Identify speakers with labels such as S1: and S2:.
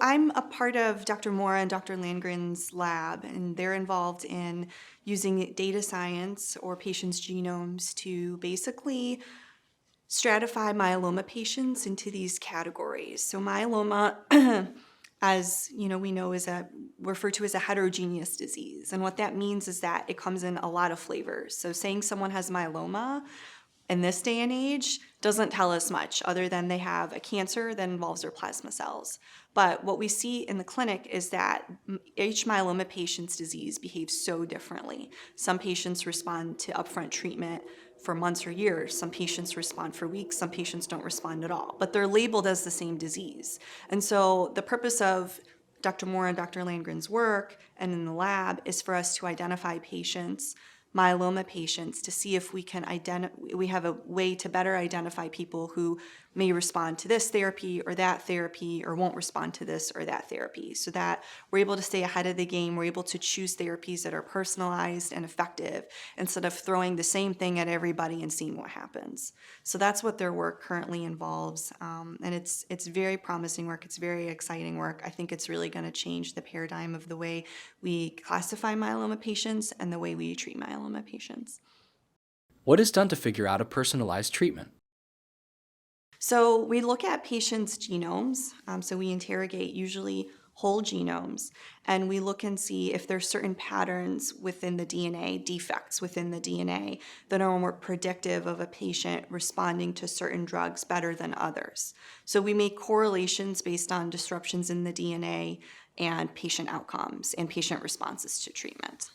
S1: I'm a part of Dr. Mora and Dr. Landgren's lab, and they're involved in using data science or patients' genomes to basically stratify myeloma patients into these categories. So myeloma, as you know, we know is referred to as a heterogeneous disease. And what that means is that it comes in a lot of flavors. So saying someone has myeloma in this day and age doesn't tell us much other than they have a cancer that involves their plasma cells. But what we see in the clinic is that each myeloma patient's disease behaves so differently. Some patients respond to upfront treatment for months or years. Some patients respond for weeks. Some patients don't respond at all. But they're labeled as the same disease. And so the purpose of Dr. Moore and Dr. Landgren's work and in the lab is for us to identify patients, myeloma patients, to see if we have a way to better identify people who may respond to this therapy or won't respond to this or that therapy, so that we're able to stay ahead of the game. We're able to choose therapies that are personalized and effective instead of throwing the same thing at everybody and seeing what happens. So that's what their work currently involves, and it's very promising work. It's very exciting work. I think it's really going to change the paradigm of the way we classify myeloma patients and the way we treat myeloma patients.
S2: What is done to figure out a personalized treatment?
S1: So we look at patients' genomes. So we interrogate usually whole genomes, and we look and see if there's certain patterns within the DNA, defects within the DNA, that are more predictive of a patient responding to certain drugs better than others. So we make correlations based on disruptions in the DNA and patient outcomes and patient responses to treatment.